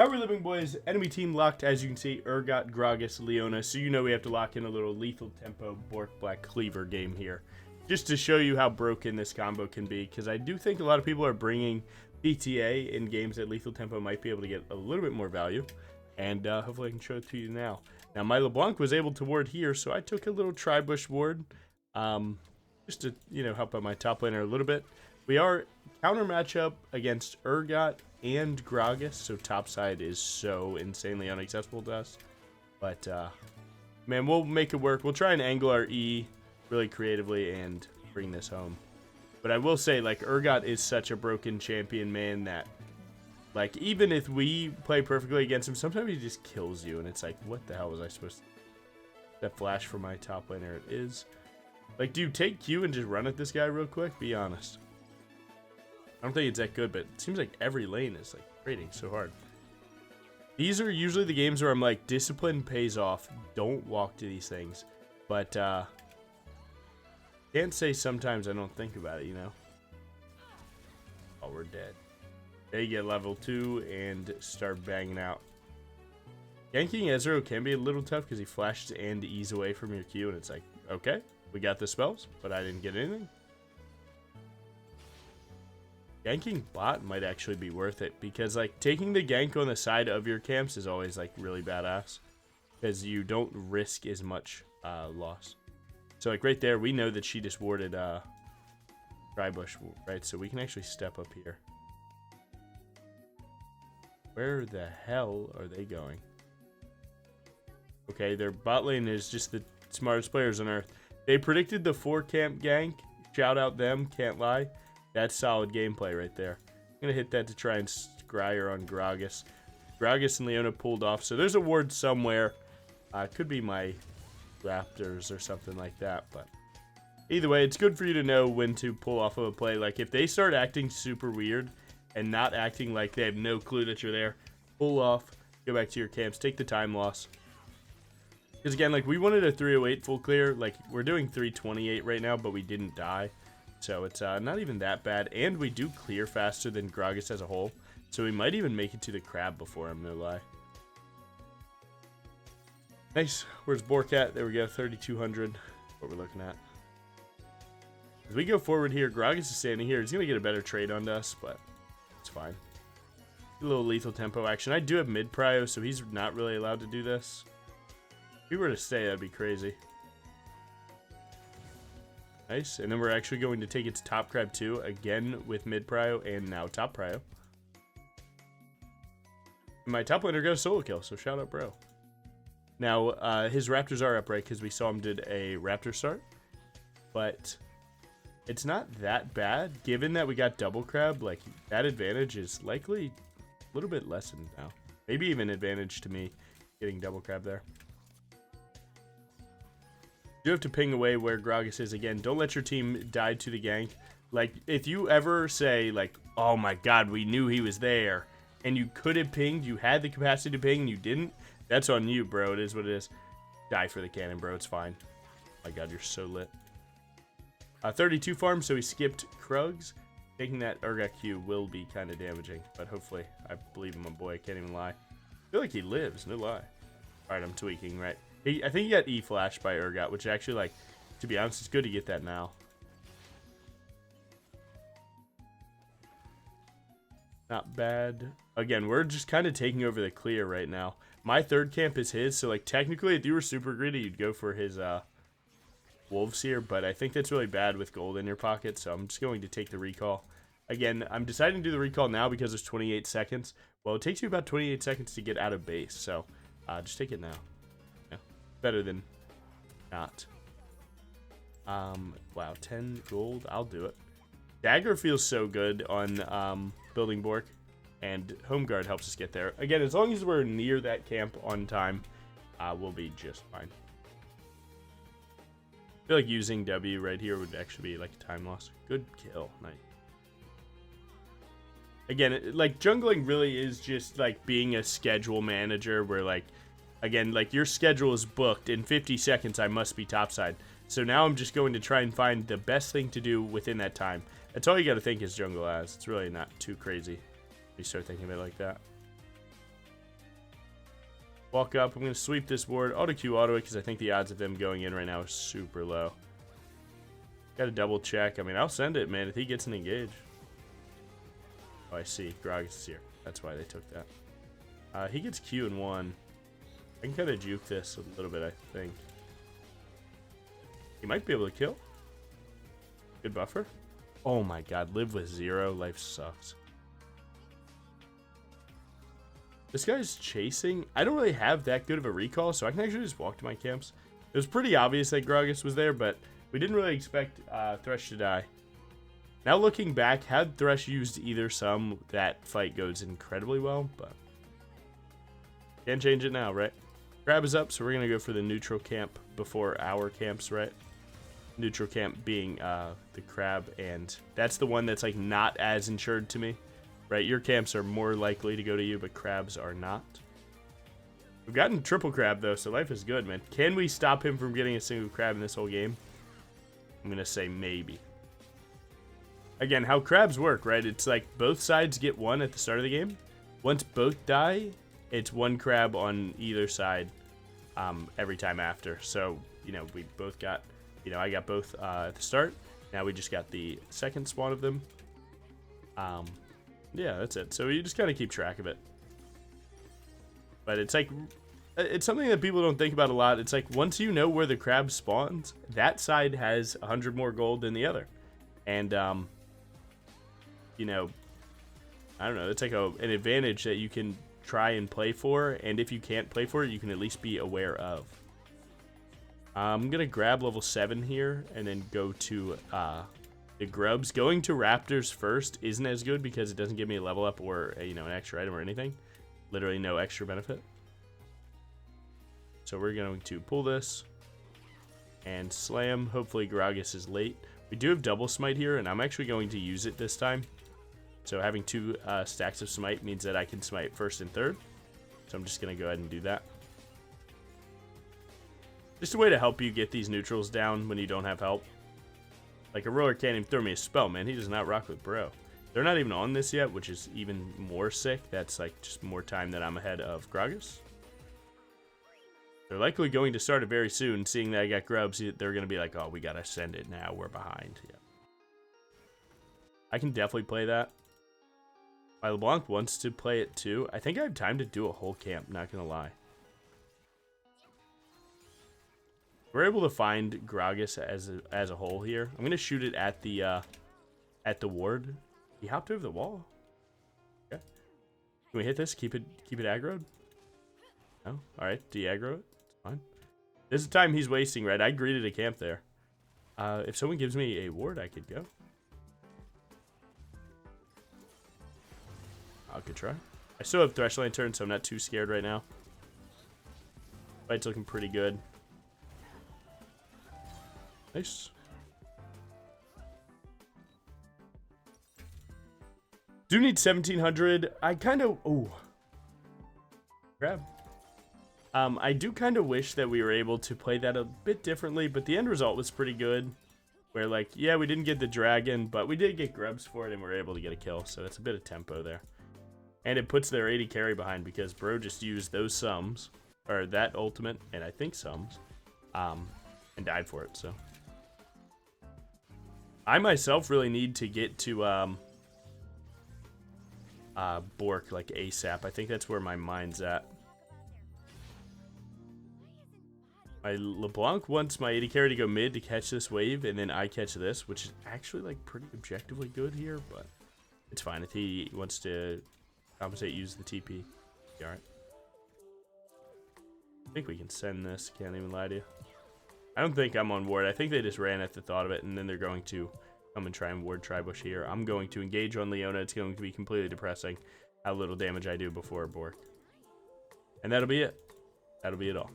How are we living, boys? Enemy team locked, as you can see, Urgot, Gragas, Leona. So you know we have to lock in a little lethal tempo BOTRK Black Cleaver game here. Just to show you how broken this combo can be, because I do think a lot of people are bringing PTA in games that lethal tempo might be able to get a little bit more value. And hopefully I can show it to you now. Now, my LeBlanc was able to ward here, so I took a little tri-bush ward. Just to, help out my top laner a little bit. We are counter matchup against Urgot and Gragas, so topside is so insanely inaccessible to us. But, man, we'll make it work. We'll try and angle our E really creatively and bring this home. But I will say, like, Urgot is such a broken champion, man, that, like, even if we play perfectly against him, sometimes he just kills you, and it's like, what the hell was I supposed to... That flash for my top laner, it is. Like, do you take Q and just run at this guy real quick? Be honest. I don't think it's that good, but it seems like every lane is, like, raiding so hard. These are usually the games where I'm like, discipline pays off. Don't walk to these things. But, can't say sometimes I don't think about it, Oh, we're dead. They get level 2 and start banging out. Ganking Ezreal can be a little tough because he flashes and E's away from your Q, and it's like, okay, we got the spells, but I didn't get anything. Ganking bot might actually be worth it because, like, taking the gank on the side of your camps is always, like, really badass because you don't risk as much loss. So, like, right there, we know that she just warded Drybush, right? So we can actually step up here. Where the hell are they going? Okay, their bot lane is just the smartest players on earth. They predicted the 4-camp gank. Shout out them, can't lie. That's solid gameplay right there. I'm going to hit that to try and scryer on Gragas. Gragas and Leona pulled off, so there's a ward somewhere. Could be my Raptors or something like that, but either way, it's good for you to know when to pull off of a play. Like, if they start acting super weird and not acting like they have no clue that you're there, pull off, go back to your camps, take the time loss. Because again, like, we wanted a 308 full clear. Like, we're doing 328 right now, but we didn't die. So it's not even that bad. And we do clear faster than Gragas as a whole. So we might even make it to the crab before him, no lie. Nice. Where's BOTRK at? There we go, 3,200. What we're looking at. As we go forward here, Gragas is standing here. He's going to get a better trade onto us, but it's fine. A little lethal tempo action. I do have mid-prio, so he's not really allowed to do this. If he were to stay, that'd be crazy. Nice. And then we're actually going to take its top crab too, again with mid-prio and now top prio. My top laner got a solo kill, so shout out, bro. Now, his Raptors are up, right, because we saw him did a Raptor start. But it's not that bad, given that we got double crab. Like, that advantage is likely a little bit lessened now. Maybe even advantage to me getting double crab there. You have to ping away where Gragas is again. Don't let your team die to the gank. Like, if you ever say, like, oh my god, we knew he was there, and you could have pinged, you had the capacity to ping, and you didn't, that's on you, bro. It is what it is. Die for the cannon, bro. It's fine. Oh my god, you're so lit. 32 farm, so he skipped Krugs. Taking that Urgot Q will be kind of damaging, but hopefully, I believe in my boy. I can't even lie. I feel like he lives, no lie. Alright, I'm tweaking, right? I think he got E-flashed by Urgot, which actually, like, to be honest, it's good to get that now. Not bad. Again, we're just kind of taking over the clear right now. My third camp is his, so, like, technically, if you were super greedy, you'd go for his, Wolves here, but I think that's really bad with gold in your pocket, so I'm just going to take the recall. Again, I'm deciding to do the recall now because it's 28 seconds. Well, it takes you about 28 seconds to get out of base, so just take it now. Better than not. Wow, 10 gold. I'll do it. Dagger feels so good on building BOTRK, and Home Guard helps us get there. Again, as long as we're near that camp on time, we'll be just fine. I feel like using W right here would actually be like a time loss. Good kill. Nice. Again, like, jungling really is just like being a schedule manager where, like, again, like, your schedule is booked. In 50 seconds, I must be topside. So now I'm just going to try and find the best thing to do within that time. That's all you got to think is jungle as. It's really not too crazy. You start thinking of it like that. Walk up. I'm going to sweep this ward. Auto Q auto it because I think the odds of them going in right now is super low. Got to double check. I mean, I'll send it, man, if he gets an engage. Oh, I see. Gragas is here. That's why they took that. He gets Q in 1. I can kind of juke this a little bit, I think. He might be able to kill. Good buffer. Oh my god, live with 0. Life sucks. This guy's chasing. I don't really have that good of a recall, so I can actually just walk to my camps. It was pretty obvious that Gragas was there, but we didn't really expect Thresh to die. Now looking back, had Thresh used either sum, that fight goes incredibly well, but can't change it now, right? Crab is up, so we're going to go for the neutral camp before our camps, right? Neutral camp being the crab, and that's the one that's like not as insured to me, right? Your camps are more likely to go to you, but crabs are not. We've gotten triple crab though, so life is good, man. Can we stop him from getting a single crab in this whole game? I'm gonna say maybe. Again, how crabs work, right? It's like both sides get one at the start of the game. Once both die, it's one crab on either side every time after. So, you know, we both got, you know, I got both at the start. Now we just got the second spawn of them. Yeah, that's it. So you just gotta keep track of it. But it's like, it's something that people don't think about a lot. It's like once you know where the crab spawns, that side has 100 more gold than the other. And, you know, I don't know, it's like an advantage that you can try and play for. And if you can't play for it, you can at least be aware of. I'm going to grab level 7 here and then go to the grubs. Going to raptors first isn't as good because it doesn't give me a level up or, you know, an extra item or anything. Literally no extra benefit. So we're going to pull this and slam. Hopefully Gragas is late. We do have double smite here, and I'm actually going to use it this time. So having 2 stacks of smite means that I can smite first and third. So I'm just going to go ahead and do that. Just a way to help you get these neutrals down when you don't have help. Like, a roller can't even throw me a spell, man. He does not rock with bro. They're not even on this yet, which is even more sick. That's like just more time that I'm ahead of Gragas. They're likely going to start it very soon. Seeing that I got grubs, they're going to be like, oh, we got to send it now. We're behind. Yeah. I can definitely play that. My LeBlanc wants to play it too. I think I have time to do a whole camp, not going to lie. We're able to find Gragas as a whole here. I'm going to shoot it at the ward. He hopped over the wall. Okay. Can we hit this? Keep it aggroed? No? Alright, de-aggro it. It's fine. This is the time he's wasting, right? I greeted a camp there. If someone gives me a ward, I could go. I could try. I still have Thresh Lantern, so I'm not too scared right now. Fight's looking pretty good. Nice. Do need 1700. I kind of... Oh. Grab. I do kind of wish that we were able to play that a bit differently, but the end result was pretty good. Where, like, yeah, we didn't get the dragon, but we did get grubs for it, and we were able to get a kill. So that's a bit of tempo there. And it puts their 80 carry behind because bro just used those sums, or that ultimate, and I think sums, and died for it, so. I myself really need to get to BOTRK like ASAP. I think that's where my mind's at. My LeBlanc wants my 80 carry to go mid to catch this wave, and then I catch this, which is actually like pretty objectively good here, but it's fine. If he wants to compensate, use the TP. Alright. I think we can send this, can't even lie to you. I don't think I'm on ward. I think they just ran at the thought of it, and then they're going to come and try and ward Tribush here. I'm going to engage on Leona. It's going to be completely depressing how little damage I do before BOTRK. And that'll be it. That'll be it all.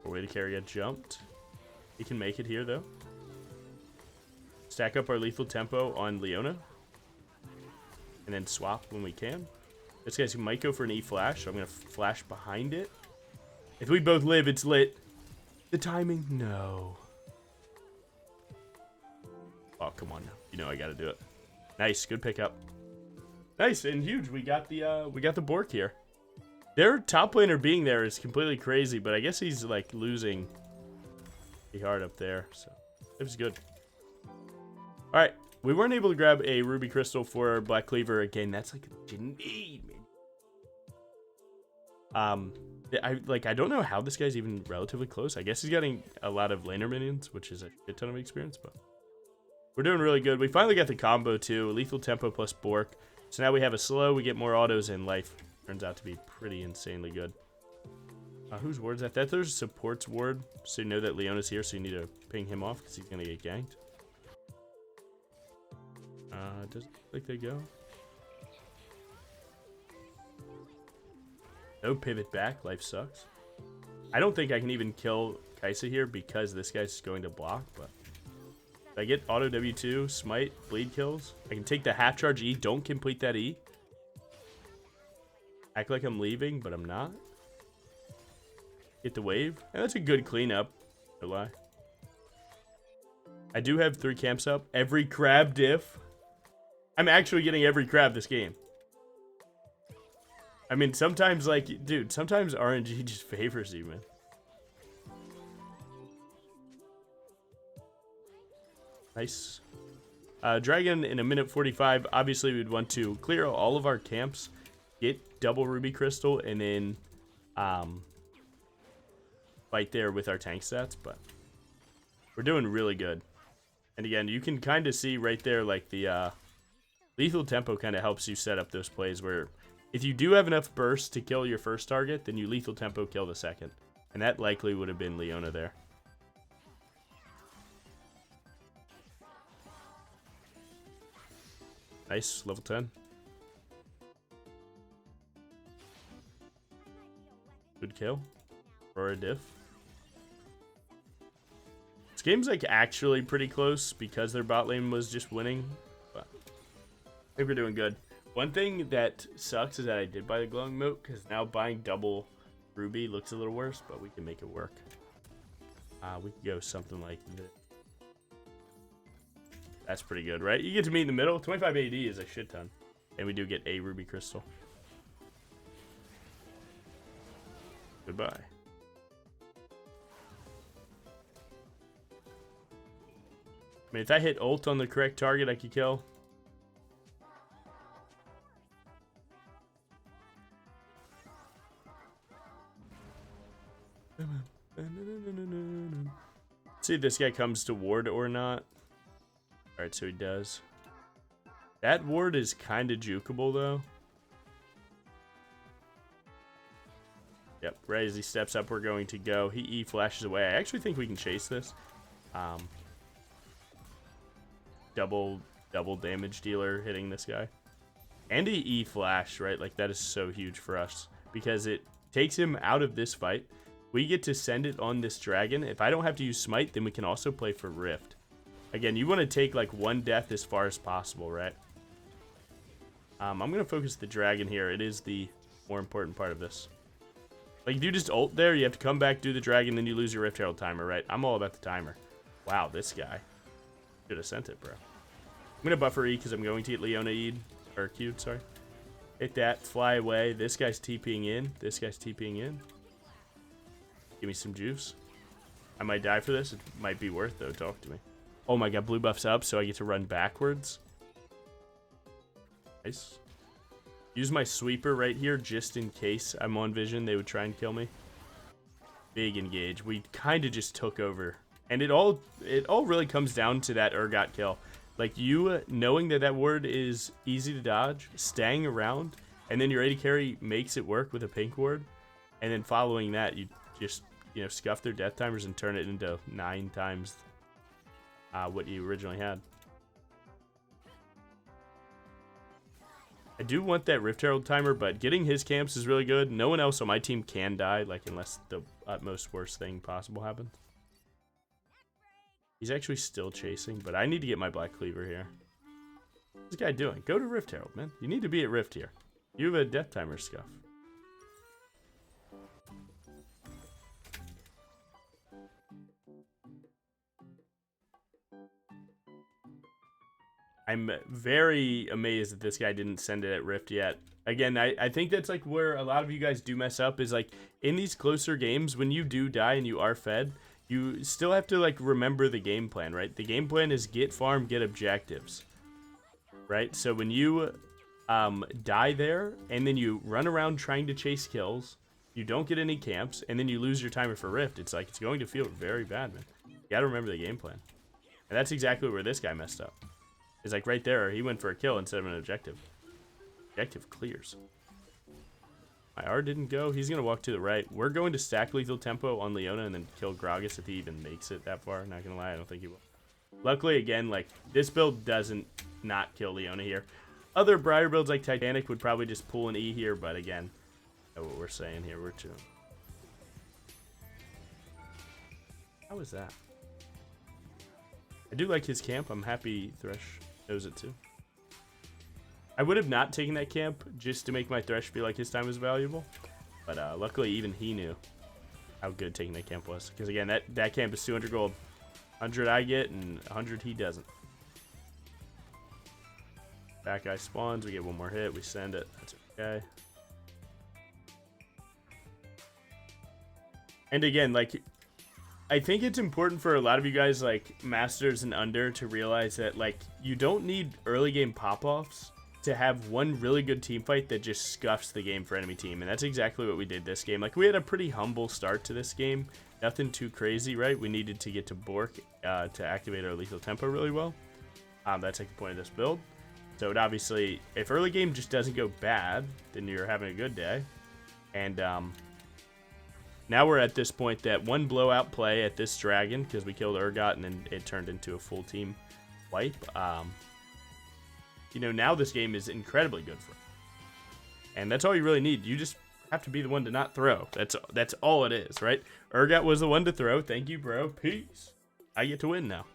Way to carry got jumped. He can make it here, though. Stack up our lethal tempo on Leona. And then swap when we can. This guy's might go for an E-flash, so I'm going to flash behind it. If we both live, it's lit. The timing? No. Oh, come on now. You know I got to do it. Nice. Good pickup. Nice and huge. We got the BOTRK here. Their top laner being there is completely crazy, but I guess he's like losing pretty hard up there, so it was good. All right, we weren't able to grab a ruby crystal for Black Cleaver again. That's like what you need, man. I don't know how this guy's even relatively close. I guess he's getting a lot of laner minions, which is a shit ton of experience, but we're doing really good. We finally got the combo too, lethal tempo plus BOTRK. So now we have a slow, we get more autos, and life turns out to be pretty insanely good. Whose ward's that? That's their support's ward, so you know that Leona's here, so you need to ping him off because he's going to get ganked. Doesn't look like they go. No pivot back, life sucks. I don't think I can even kill Kaisa here because this guy's going to block, but if I get auto W2, smite, bleed kills, I can take the half charge E, don't complete that E. Act like I'm leaving, but I'm not. Get the wave, and that's a good cleanup, no lie. I do have 3 camps up. Every crab diff. I'm actually getting every crab this game. I mean, sometimes, like, dude, sometimes RNG just favors you, man. Nice. Dragon in a minute 45. Obviously, we'd want to clear all of our camps, get double ruby crystal, and then fight there with our tank stats. But we're doing really good. And again, you can kind of see right there, like the lethal tempo kind of helps you set up those plays where if you do have enough burst to kill your first target, then you lethal tempo kill the second. And that likely would have been Leona there. Nice, level 10. Good kill. Or a diff. This game's like actually pretty close because their bot lane was just winning. But I think we're doing good. One thing that sucks is that I did buy the glowing moat because now buying double ruby looks a little worse, but we can make it work. We could go something like this. That's pretty good, right? You get to meet in the middle. 25 AD is a shit ton. And we do get a ruby crystal. Goodbye. I mean, if I hit ult on the correct target, I could kill. See if this guy comes to ward or not. Alright, so he does. That ward is kind of jukeable, though. Yep, right as he steps up, we're going to go. He E-flashes away. I actually think we can chase this. Double damage dealer hitting this guy. And he E-flash, right? Like, that is so huge for us. Because it takes him out of this fight. We get to send it on this dragon. If I don't have to use smite, then we can also play for rift. Again, you want to take like one death as far as possible, right? I'm going to focus the dragon here. It is the more important part of this. Like, if you just ult there, you have to come back, do the dragon, then you lose your Rift Herald timer, right? I'm all about the timer. Wow, this guy. Should have sent it, bro. I'm going to buffer E because I'm going to get Leona E'd. Or Q'd, sorry. Hit that, fly away. This guy's TPing in. This guy's TPing in. Give me some juice. I might die for this. It might be worth, though. Talk to me. Oh my god, blue buff's up, so I get to run backwards. Nice. Use my sweeper right here, just in case I'm on vision. They would try and kill me. Big engage. We kind of just took over. And it all really comes down to that Urgot kill. Like, you knowing that that ward is easy to dodge, staying around, and then your AD carry makes it work with a pink ward. And then following that, you just, you know, scuff their death timers and turn it into 9 times what you originally had. I do want that Rift Herald timer, but getting his camps is really good. No one else on my team can die, like, unless the utmost worst thing possible happens. He's actually still chasing, but I need to get my Black Cleaver here. What's this guy doing? Go to Rift Herald, man. You need to be at Rift here. You have a death timer scuff. I'm very amazed that this guy didn't send it at Rift yet. Again, I think that's like where a lot of you guys do mess up, is like in these closer games, when you do die and you are fed, you still have to like remember the game plan, right? The game plan is get farm, get objectives, right? So when you die there and then you run around trying to chase kills, you don't get any camps, and then you lose your timer for Rift, it's like it's going to feel very bad, man. You gotta remember the game plan. And that's exactly where this guy messed up. It's like right there, he went for a kill instead of an objective. Objective clears. My R didn't go. He's going to walk to the right. We're going to stack lethal tempo on Leona and then kill Gragas if he even makes it that far. Not going to lie, I don't think he will. Luckily, again, like, this build doesn't not kill Leona here. Other Briar builds like Titanic would probably just pull an E here, but again, know what we're saying here. We're chilling. How is that? I do like his camp. I'm happy Thresh knows it too. I would have not taken that camp just to make my Thresh feel like his time was valuable. But luckily, even he knew how good taking that camp was. Because again, that camp is 200 gold. 100 I get and 100 he doesn't. Back guy spawns. We get one more hit. We send it. That's okay. And again, like, I think it's important for a lot of you guys, like Masters and under, to realize that, like, you don't need early game pop-offs to have one really good team fight that just scuffs the game for enemy team. And that's exactly what we did this game. Like, we had a pretty humble start to this game. Nothing too crazy, right? We needed to get to BOTRK to activate our lethal tempo really well. That's like the point of this build. So it obviously, if early game just doesn't go bad, then you're having a good day. And now we're at this point that one blowout play at this dragon, because we killed Urgot and then it turned into a full team wipe. You know, now this game is incredibly good for him. And that's all you really need. You just have to be the one to not throw. That's all it is, right? Urgot was the one to throw. Thank you, bro. Peace. I get to win now.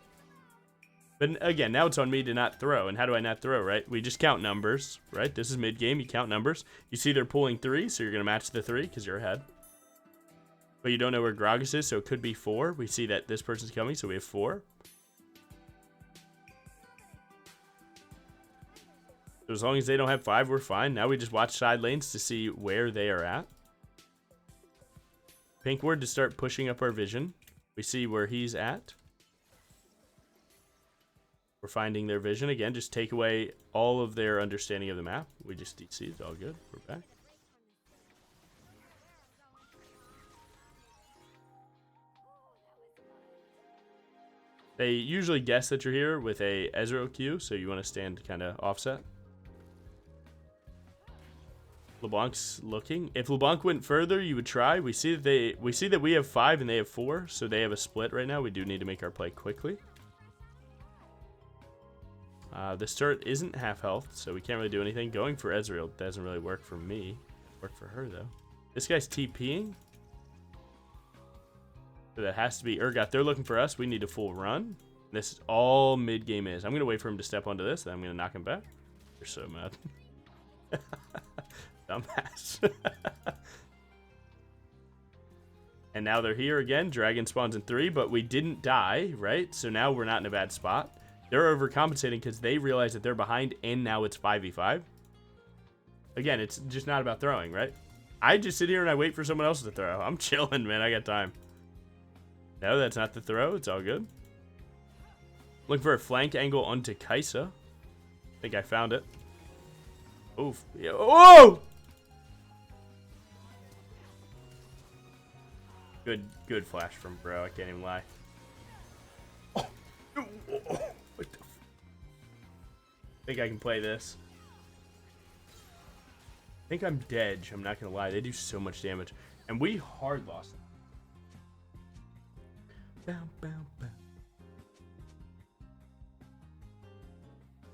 But again, now it's on me to not throw. And how do I not throw, right? We just count numbers, right? This is mid-game. You count numbers. You see they're pulling 3, so you're going to match the 3 because you're ahead. But you don't know where Gragas is, so it could be 4. We see that this person's coming, so we have 4. So as long as they don't have 5, we're fine. Now we just watch side lanes to see where they are at. Pink ward to start pushing up our vision. We see where he's at. We're finding their vision. Again, just take away all of their understanding of the map. We just DC. It's all good. We're back. They usually guess that you're here with a Ezreal Q, so you want to stand kind of offset. LeBlanc's looking. If LeBlanc went further, you would try. We see that we have 5 and they have 4, so they have a split right now. We do need to make our play quickly. This turret isn't half health, so we can't really do anything. Going for Ezreal doesn't really work for me. Work for her though. This guy's TPing. So that has to be Urgot. They're looking for us. We need a full run. This is all mid game is. I'm gonna wait for him to step onto this, then I'm gonna knock him back. You're so mad. Dumbass. And now they're here again. Dragon spawns in 3, but we didn't die, right? So now we're not in a bad spot. They're overcompensating because they realize that they're behind, and now it's 5v5. Again, it's just not about throwing, right? I just sit here and I wait for someone else to throw. I'm chilling, man. I got time. No, that's not the throw. It's all good. Looking for a flank angle onto Kaisa. I think I found it. Oof. Yeah. Whoa! Good flash from bro. I can't even lie. Oh. What the I think I can play this. I think I'm dead. I'm not gonna lie. They do so much damage, and we hard lost them. Bow, bow, bow.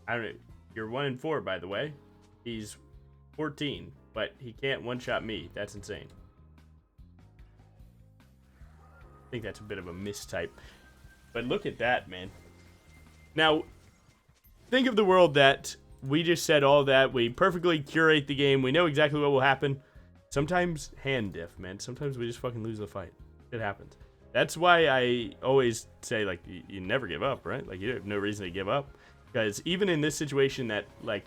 I don't know. You're 1-4, by the way. He's 14, but he can't one-shot me. That's insane. I think that's a bit of a mistype. But look at that, man. Now, think of the world that we just said all that. We perfectly curate the game. We know exactly what will happen. Sometimes hand diff, man. Sometimes we just fucking lose the fight. It happens. That's why I always say, like, you never give up, right? Like, you have no reason to give up. Because even in this situation that, like,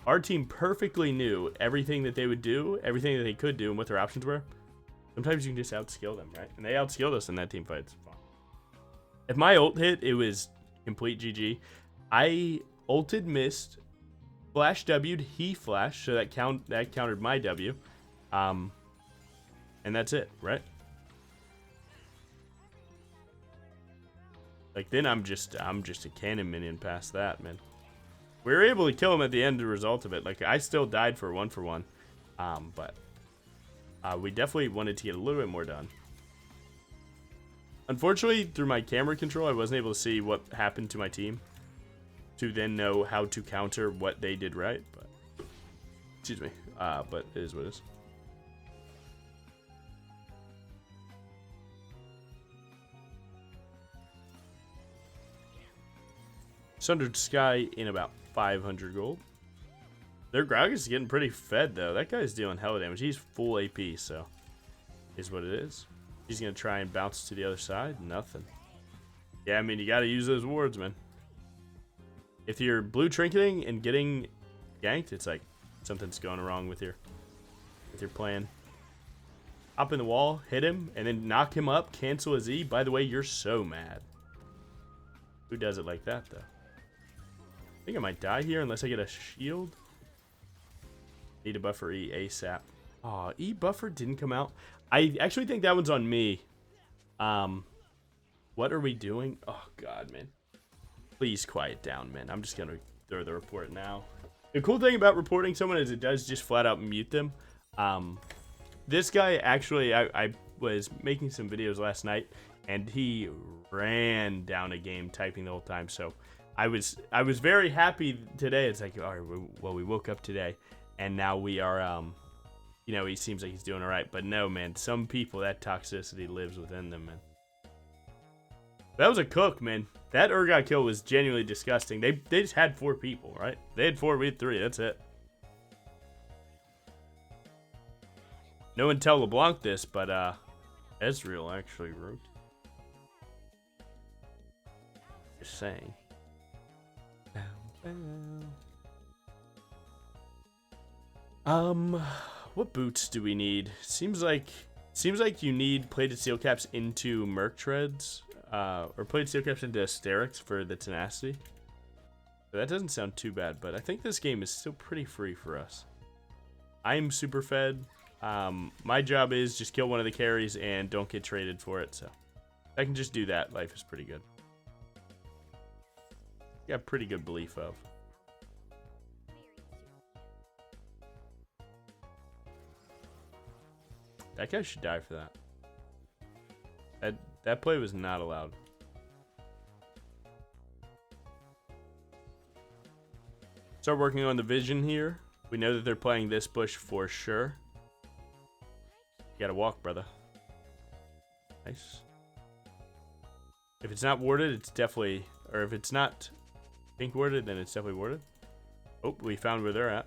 our team perfectly knew everything that they would do, everything that they could do, and what their options were, sometimes you can just outskill them, right? And they outskilled us in that team fight. If my ult hit, it was complete GG. I ulted, missed, flash W'd, he flashed, so that countered my W. And that's it, right? Like, then I'm just a cannon minion past that, man. We were able to kill him at the end as a result of it. Like, I still died for 1-for-1. But we definitely wanted to get a little bit more done. Unfortunately, through my camera control, I wasn't able to see what happened to my team to then know how to counter what they did right. But, excuse me. But it is what it is. Sundered Sky in about 500 gold. Their Gragas is getting pretty fed, though. That guy's dealing hella damage. He's full AP, so is what it is. He's going to try and bounce to the other side. Nothing. Yeah, I mean, you got to use those wards, man. If you're blue trinketing and getting ganked, it's like something's going wrong with your plan. Hop in the wall, hit him, and then knock him up, cancel his E. By the way, you're so mad. Who does it like that, though? I think I might die here unless I get a shield. Need a buffer E ASAP. Aw, E buffer didn't come out. I actually think that one's on me. What are we doing? Oh, God, man. Please quiet down, man. I'm just going to throw the report now. The cool thing about reporting someone is it does just flat out mute them. This guy, actually, I was making some videos last night, and he ran down a game typing the whole time, so I was very happy today. It's like, all right, well, we woke up today, and now we are, you know, he seems like he's doing all right. But no, man, some people, that toxicity lives within them, man. That was a cook, man. That Urgot kill was genuinely disgusting. They just had 4 people, right? They had 4, we had 3. That's it. No one tell LeBlanc this, but Ezreal actually wrote. Just saying. What boots do we need? Seems like you need plated steel caps into Merc treads, or plated steel caps into Asterix for the tenacity. But that doesn't sound too bad, but I think this game is still pretty free for us. I'm super fed. My job is just kill one of the carries and don't get traded for it, so if I can just do that, life is pretty good. Got pretty good belief of. That guy should die for that. That play was not allowed. Start working on the vision here. We know that they're playing this bush for sure. You gotta walk, brother. Nice. If it's not warded, it's definitely... Or if it's not pink warded, then it's definitely warded. Oh, we found where they're at.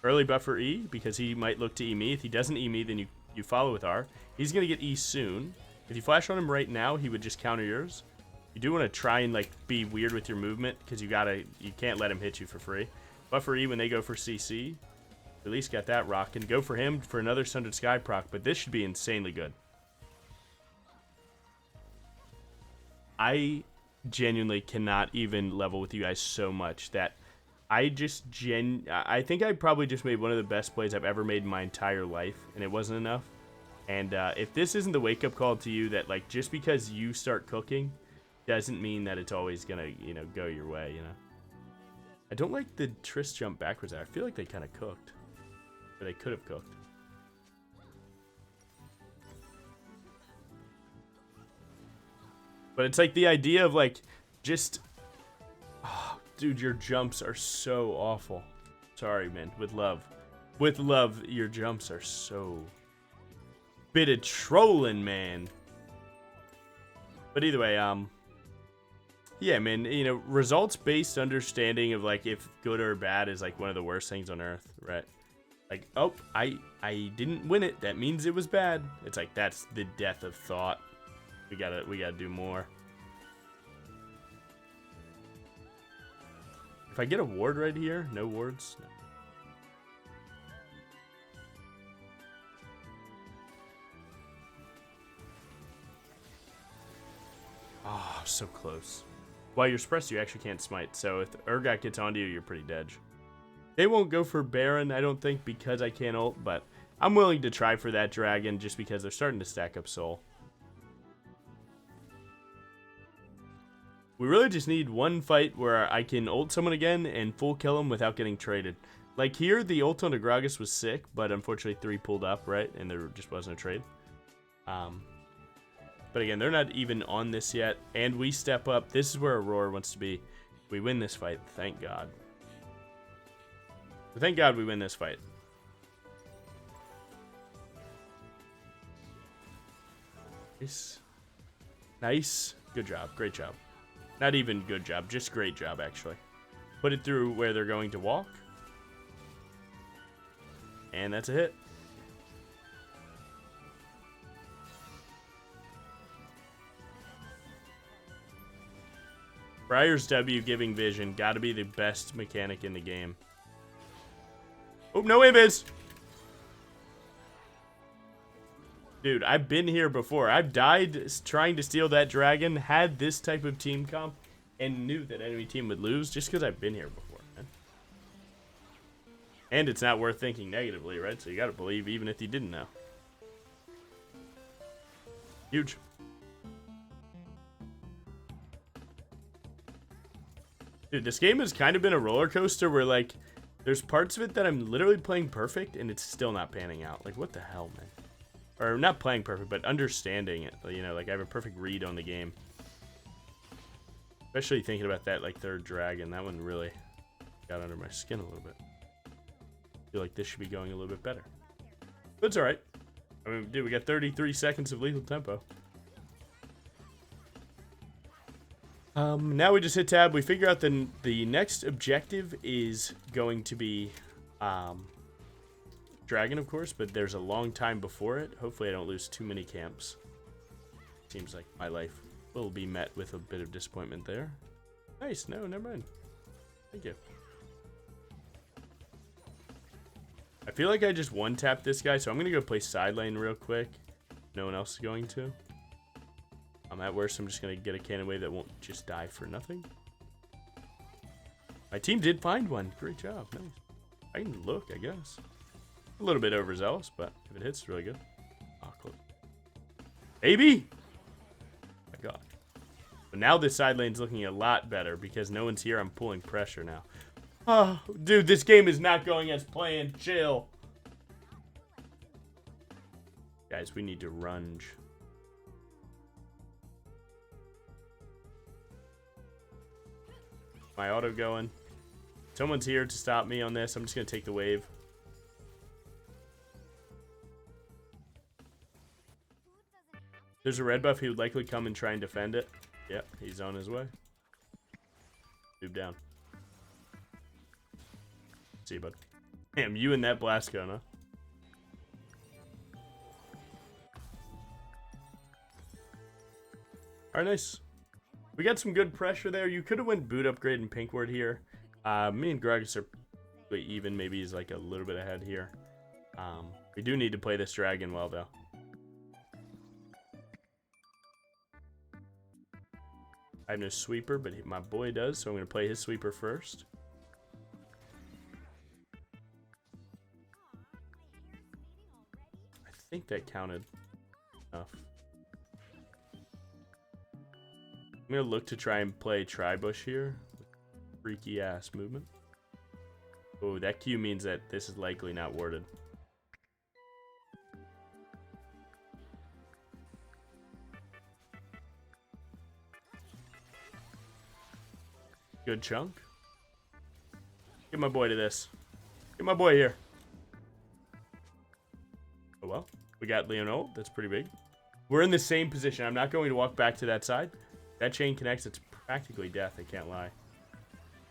Early buffer E, because he might look to E me. If he doesn't E me, then you follow with R. He's going to get E soon. If you flash on him right now, he would just counter yours. You do want to try and like be weird with your movement, because you can't let him hit you for free. Buffer E when they go for CC. At least got that rock. And go for him for another Sundered Sky proc, but this should be insanely good. I genuinely cannot even level with you guys so much that I think I probably just made one of the best plays I've ever made in my entire life, and it wasn't enough. And if this isn't the wake-up call to you that, like, just because you start cooking doesn't mean that it's always gonna, you know, go your way, you know. I don't like the Triss jump backwards there. I feel like they kind of cooked. Or they could have cooked. But it's like the idea of, like, just... Oh, dude, your jumps are so awful. Sorry, man. With love. With love, your jumps are so... Bit of trolling, man. But either way, yeah, man, you know, results-based understanding of, like, if good or bad is, like, one of the worst things on earth, right? Like, oh, I didn't win it. That means it was bad. It's like, that's the death of thought. We gotta do more. If I get a ward right here, no wards. No. Oh, so close. While you're suppressed, you actually can't smite. So if Urgot gets onto you, you're pretty dead. They won't go for Baron, I don't think, because I can't ult, but I'm willing to try for that dragon just because they're starting to stack up soul. We really just need one fight where I can ult someone again and full kill them without getting traded. Like here, the ult on Gragas was sick, but unfortunately 3 pulled up, right? And there just wasn't a trade. But again, they're not even on this yet. And we step up. This is where Aurora wants to be. We win this fight, thank God. So thank God we win this fight. Nice. Nice. Good job. Great job. Not even good job. Just great job, actually. Put it through where they're going to walk. And that's a hit. Briar's W giving vision. Gotta be the best mechanic in the game. Oh, no invis! Dude, I've been here before. I've died trying to steal that dragon, had this type of team comp, and knew that enemy team would lose just because I've been here before, man. And it's not worth thinking negatively, right? So you gotta believe even if you didn't know. Huge. Dude, this game has kind of been a roller coaster where, like, there's parts of it that I'm literally playing perfect and it's still not panning out. Like, what the hell, man? Or not playing perfect, but understanding it. You know, like I have a perfect read on the game. Especially thinking about that, like, third dragon. That one really got under my skin a little bit. I feel like this should be going a little bit better. But it's alright. I mean, dude, we got 33 seconds of lethal tempo. Now we just hit tab. We figure out the next objective is going to be dragon, of course, but there's a long time before it. Hopefully I don't lose too many camps. Seems like my life will be met with a bit of disappointment there. Nice. No, never mind. Thank you. I feel like I just one-tapped this guy, so I'm going to go play side lane real quick. No one else is going to. At worst, I'm just going to get a cannon wave that won't just die for nothing. My team did find one. Great job. Nice. I can look, I guess. A little bit overzealous, but if it hits, it's really good. Oh, close. Baby! My God. But now this side lane's looking a lot better because no one's here. I'm pulling pressure now. Oh, dude, this game is not going as planned. Chill. Guys, we need to runge. My auto going. Someone's here to stop me on this. I'm just going to take the wave. There's a red buff. He would likely come and try and defend it. Yep, he's on his way. Move down. See you, bud. Damn, you and that blast gun, huh? Alright, nice. We got some good pressure there. You could have went boot upgrade and pink ward here. Me and Gragas are even. Maybe he's like a little bit ahead here. We do need to play this dragon well, though. I have no sweeper, but my boy does, so I'm going to play his sweeper first. I think that counted enough. I'm going to look to try and play Tribush here. Freaky ass movement. Oh, that Q means that this is likely not warded. Good chunk. Get my boy to this. Get my boy here. Oh well. We got Leonel. That's pretty big. We're in the same position. I'm not going to walk back to that side. That chain connects. It's practically death. I can't lie.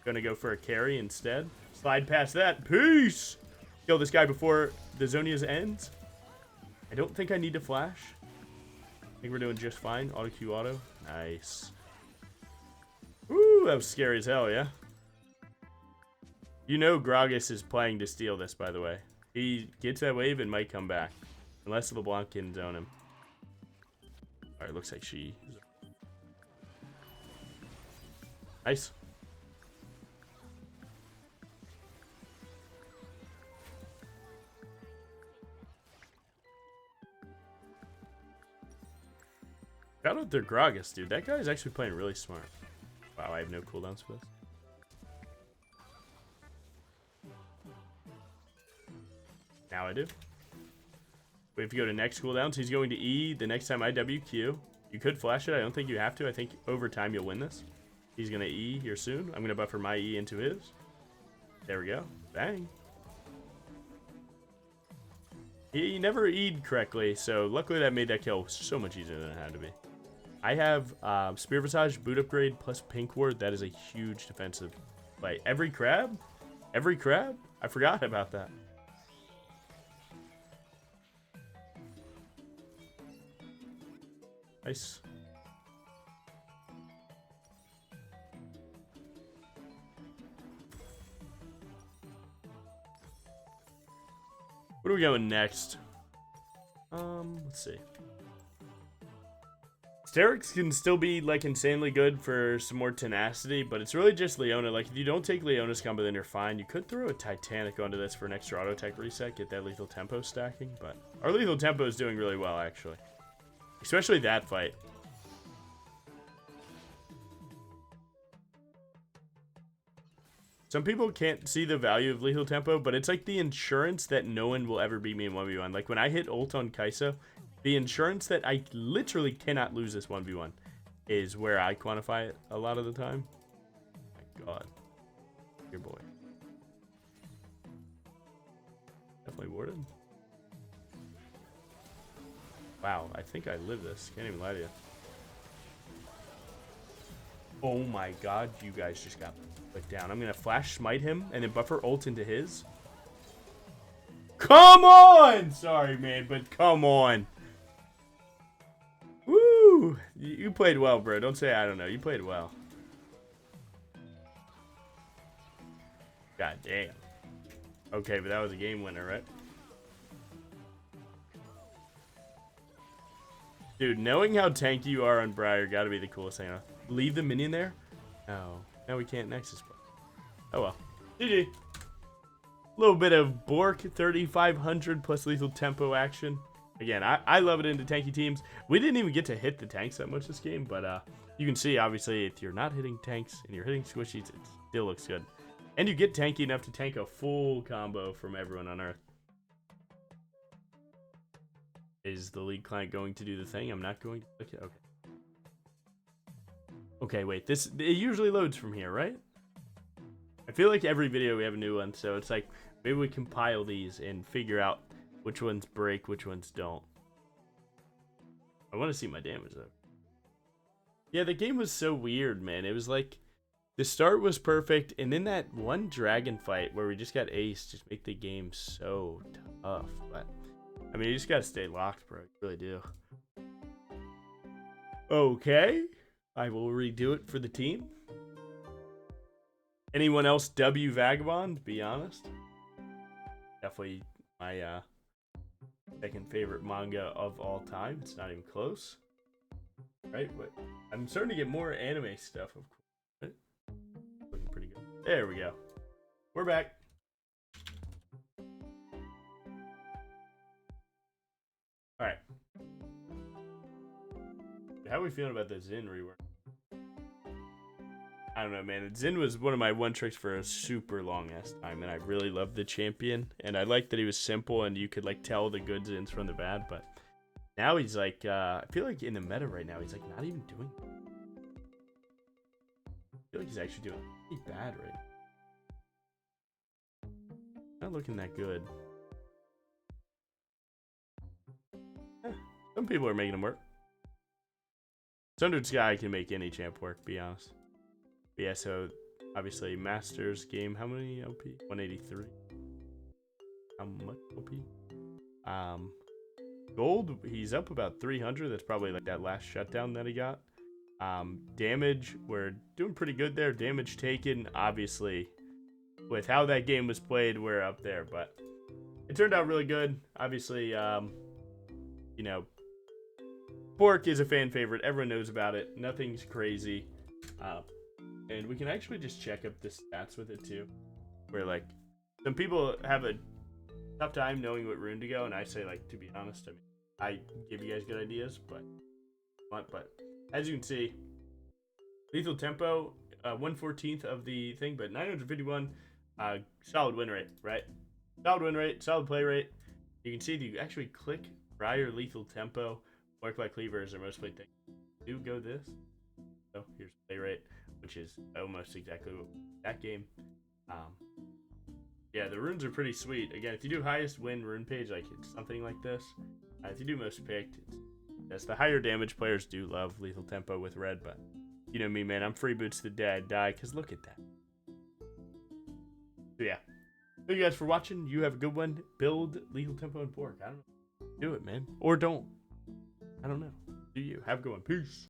Gonna go for a carry instead. Slide past that. Peace! Kill this guy before the Zonia's ends. I don't think I need to flash. I think we're doing just fine. Auto Q auto. Nice. Woo, that was scary as hell, yeah? You know Gragas is playing to steal this, by the way. He gets that wave and might come back. Unless LeBlanc can zone him. Alright, looks like she... Nice. Shout out their Gragas, dude. That guy is actually playing really smart. Wow, I have no cooldowns for this. Now I do. But if you go to next cooldowns, he's going to E the next time I WQ. You could flash it. I don't think you have to. I think over time you'll win this. He's going to E here soon. I'm going to buffer my E into his. There we go. Bang. He never E'd correctly, so luckily that made that kill so much easier than it had to be. I have Spear Visage, Boot Upgrade, plus Pink Ward. That is a huge defensive play. Every crab? Every crab? I forgot about that. Nice. What are we going next? Let's see. Sterix can still be like insanely good for some more tenacity, but it's really just Leona. Like if you don't take Leona's combo, then you're fine. You could throw a Titanic onto this for an extra auto tech reset, get that lethal tempo stacking, but our lethal tempo is doing really well actually. Especially that fight. Some people can't see the value of lethal tempo, but it's like the insurance that no one will ever beat me in 1v1. Like when I hit ult on Kai'Sa, the insurance that I literally cannot lose this 1v1 is where I quantify it a lot of the time. My god. Your boy. Definitely warded. Wow, I think I live this. Can't even lie to you. Oh my god, you guys just got put down. I'm gonna flash smite him and then buffer ult into his. Come on! Sorry, man, but come on. Woo! You played well, bro. Don't say I don't know. You played well. God damn. Okay, but that was a game winner, right? Dude, knowing how tanky you are on Briar gotta be the coolest thing. Leave the minion there? No. Now we can't Nexus. Oh well. GG. A little bit of BOTRK 3500 plus lethal tempo action. Again, I love it into tanky teams. We didn't even get to hit the tanks that much this game, but you can see, obviously, if you're not hitting tanks and you're hitting squishies, it still looks good. And you get tanky enough to tank a full combo from everyone on Earth. Is the League client going to do the thing? I'm not going to click it. Okay. Okay, wait. It usually loads from here, right? I feel like every video we have a new one, so it's like maybe we compile these and figure out which ones break, which ones don't. I want to see my damage though. Yeah, the game was so weird, man. It was like the start was perfect, and then that one dragon fight where we just got aced just make the game so tough. But I mean, you just gotta stay locked, bro. You really do. Okay, I will redo it for the team. Anyone else W Vagabond? Be honest. Definitely my second favorite manga of all time. It's not even close. Right? But I'm starting to get more anime stuff, of course. Right? Looking pretty good. There we go. We're back. Alright. How are we feeling about the Xin rework? I don't know, man. Xin was one of my one tricks for a super long ass time, and I really loved the champion. And I liked that he was simple, and you could like tell the good Zins from the bad. But now he's like, I feel like in the meta right now, he's like not even doing. I feel like he's actually doing pretty bad right now. Not looking that good. Some people are making him work. Sundered Sky can make any champ work, be honest. But yeah, so obviously Masters game, how many OP? 183. How much OP? Gold, he's up about 300. That's probably like that last shutdown that he got. Damage, we're doing pretty good there. Damage taken, obviously with how that game was played, we're up there. But it turned out really good. Obviously, you know, BOTRK is a fan favorite. Everyone knows about it. Nothing's crazy. And we can actually just check up the stats with it too. Where like some people have a tough time knowing what rune to go, and I say, like, to be honest, I mean, I give you guys good ideas, but as you can see, lethal tempo, 1/14 of the thing, but 951, solid win rate, right? Solid win rate, solid play rate. You can see that you actually click Briar lethal tempo, work like cleaver is our most played thing. Do go this. So here's play rate, which is almost exactly what that game. Yeah, the runes are pretty sweet. Again, if you do highest win rune page, like it's something like this. If you do most picked, it's the higher damage players do love lethal tempo with red, but you know me, man, I'm free boots the day I die, because look at that. So yeah, thank you guys for watching. You have a good one. Build lethal tempo and BOTRK. I don't know. Do it, man. Or don't. I don't know. Do you. Have a good one. Peace.